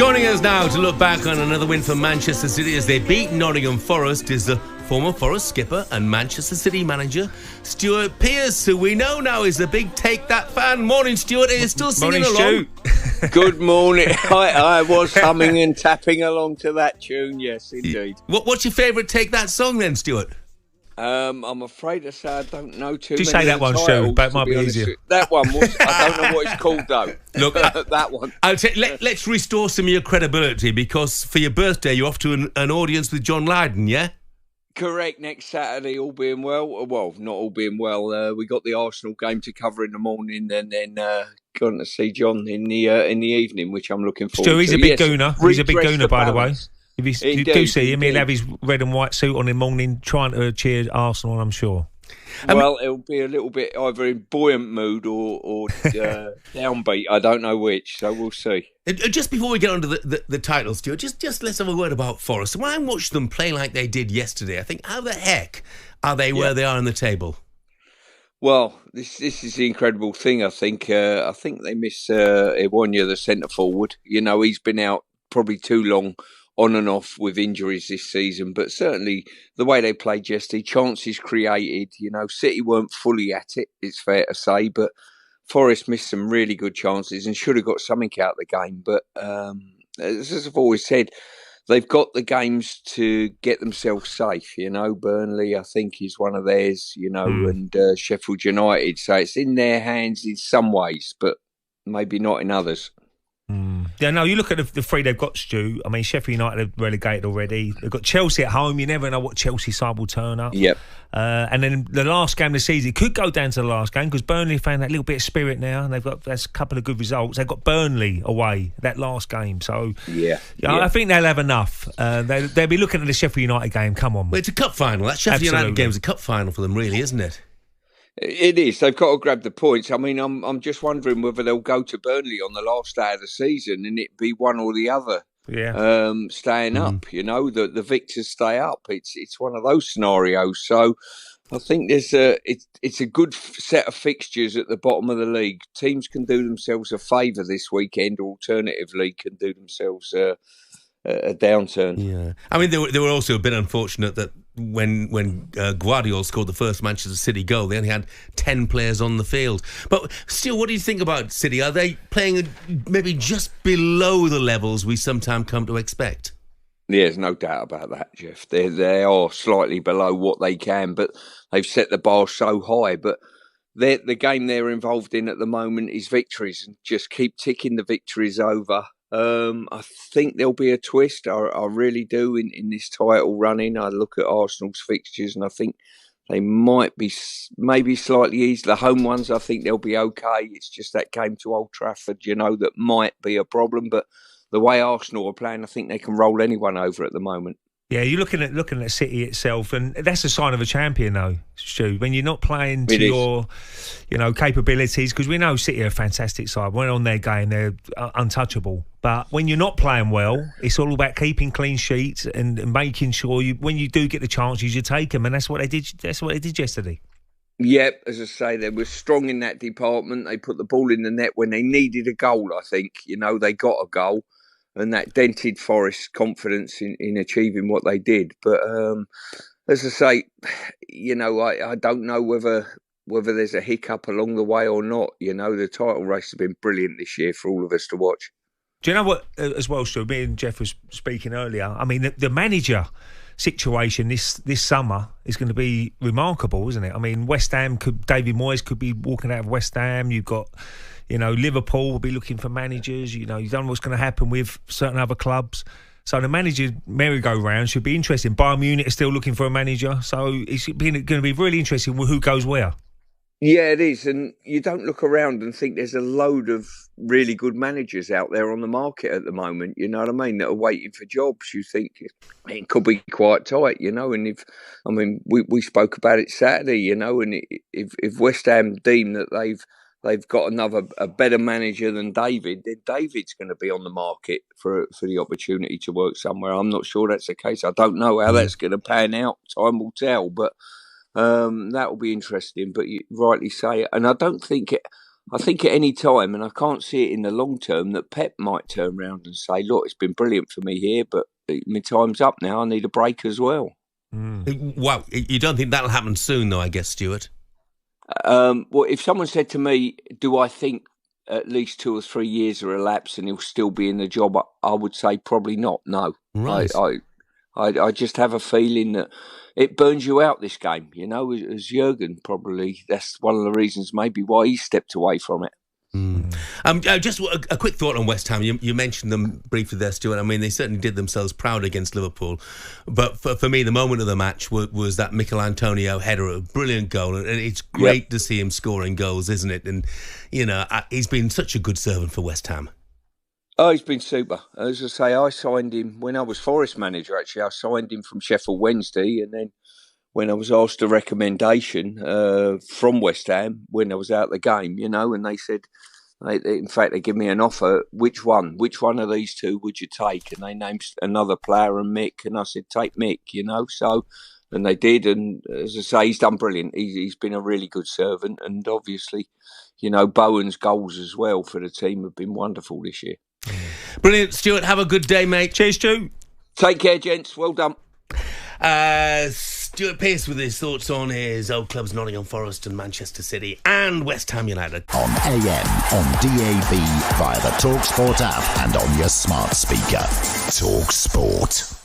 Joining us now to look back on another win for Manchester City as they beat Nottingham Forest is the former Forest skipper and Manchester City manager, Stuart Pearce, who we know now is a big Take That fan. Morning, Stuart. Are you still singing along? Good morning. I was humming and tapping along to that tune, yes, indeed. What's your favourite Take That song then, Stuart? I'm afraid to say I don't know too Do you many say that one, Stu? That might be easier. That one was, I don't know what it's called though. Look, that one. Let's restore some of your credibility, because for your birthday you're off to an audience with John Lydon, yeah? Correct, next Saturday, all being well. Well, not all being well. We got the Arsenal game to cover in the morning, and then going to see John in the evening, which I'm looking forward to. Stu, he's a big gooner. He's a big gooner, by the way. If you do see him, he'll have his red and white suit on in the morning, trying to cheer Arsenal, I'm sure. Well, it'll be a little bit either in buoyant mood or downbeat. I don't know which, so we'll see. Just before we get on to the title, Stuart, just let's have a word about Forest. When I watched them play like they did yesterday, I think, how the heck are they where they are in the table? Well, this is the incredible thing. I think they miss Iwanya, the centre forward. You know, he's been out probably too long on and off with injuries this season, but certainly the way they played yesterday, chances created, you know, City weren't fully at it, it's fair to say, but Forest missed some really good chances and should have got something out of the game. But as I've always said, they've got the games to get themselves safe, you know. Burnley, I think, is one of theirs, you know, and Sheffield United, so it's in their hands in some ways, but maybe not in others. Yeah, no, you look at the three they've got, Stu. I mean, Sheffield United are relegated already. They've got Chelsea at home. You never know what Chelsea side will turn up. Yep. And then the last game of the season, it could go down to the last game because Burnley found that little bit of spirit now. And that's a couple of good results. They've got Burnley away, that last game. So, I think they'll have enough. They'll be looking at the Sheffield United game. Come on. Well, it's a cup final. That Sheffield United game is a cup final for them, really, isn't it? It is. They've got to grab the points. I mean, I'm just wondering whether they'll go to Burnley on the last day of the season and it be one or the other. Yeah. Staying up. You know, the victors stay up. It's one of those scenarios. So I think it's a good set of fixtures at the bottom of the league. Teams can do themselves a favour this weekend, or alternatively can do themselves a downturn. Yeah, I mean, they were also a bit unfortunate that when Guardiola scored the first Manchester City goal, they only had 10 players on the field. But still, what do you think about City? Are they playing maybe just below the levels we sometimes come to expect? There's no doubt about that, Jeff. They are slightly below what they can, but they've set the bar so high. But the game they're involved in at the moment is victories, and just keep ticking the victories over. I think there'll be a twist. I really do in this title running. I look at Arsenal's fixtures and I think they might be maybe slightly easy. The home ones, I think they'll be okay. It's just that game to Old Trafford, you know, that might be a problem. But the way Arsenal are playing, I think they can roll anyone over at the moment. Yeah, you're looking at City itself, and that's a sign of a champion, though, Stu. When you're not playing to your, capabilities, because we know City are a fantastic side. When on their game, they're untouchable. But when you're not playing well, it's all about keeping clean sheets and making sure when you do get the chances, you take them, and that's what they did. That's what they did yesterday. Yep, as I say, they were strong in that department. They put the ball in the net when they needed a goal. I think they got a goal. And that dented Forest's confidence in achieving what they did. But as I say, I don't know whether there's a hiccup along the way or not. The title race has been brilliant this year for all of us to watch. Do you know what, as well, Stu, me and Jeff was speaking earlier, I mean, the manager situation this summer is going to be remarkable, isn't it? I mean, David Moyes could be walking out of West Ham. You've got... Liverpool will be looking for managers. You don't know what's going to happen with certain other clubs. So the manager merry-go-round should be interesting. Bayern Munich is still looking for a manager. So it's going to be really interesting who goes where. Yeah, it is. And you don't look around and think there's a load of really good managers out there on the market at the moment, you know what I mean, that are waiting for jobs. You think it could be quite tight, and we spoke about it Saturday, and if West Ham deem that they've got a better manager than David, then David's going to be on the market for the opportunity to work somewhere. I'm not sure that's the case. I don't know how that's going to pan out. Time will tell, but that will be interesting. But you rightly say it. And I I think at any time, and I can't see it in the long term, that Pep might turn around and say, look, it's been brilliant for me here, but my time's up now. I need a break as well. Wow, you don't think that'll happen soon, though, I guess, Stuart? Well, if someone said to me, do I think at least 2 or 3 years are elapsed and he'll still be in the job, I would say probably not, no. Right. I just have a feeling that it burns you out, this game, you know, as Jurgen probably. That's one of the reasons maybe why he stepped away from it. Just a quick thought on West Ham. You mentioned them briefly there, Stuart. I mean, they certainly did themselves proud against Liverpool. But for me, the moment of the match was that Mikel Antonio header, a brilliant goal. And it's great to see him scoring goals, isn't it? And, you know, he's been such a good servant for West Ham. Oh, he's been super. As I say, I signed him when I was Forest manager, actually. I signed him from Sheffield Wednesday, and then when I was asked a recommendation from West Ham when I was out of the game, you know, and they said, in fact, they give me an offer, which one of these two would you take? And they named another player and Mick, and I said, take Mick, you know, so, and they did, and as I say, he's done brilliant. He's been a really good servant, and obviously, you know, Bowen's goals as well for the team have been wonderful this year. Brilliant, Stuart. Have a good day, mate. Cheers, Stu. Take care, gents. Well done. Stuart Pearce with his thoughts on his old clubs Nottingham Forest and Manchester City and West Ham United. On AM, on DAB, via the talkSPORT app and on your smart speaker. talkSPORT.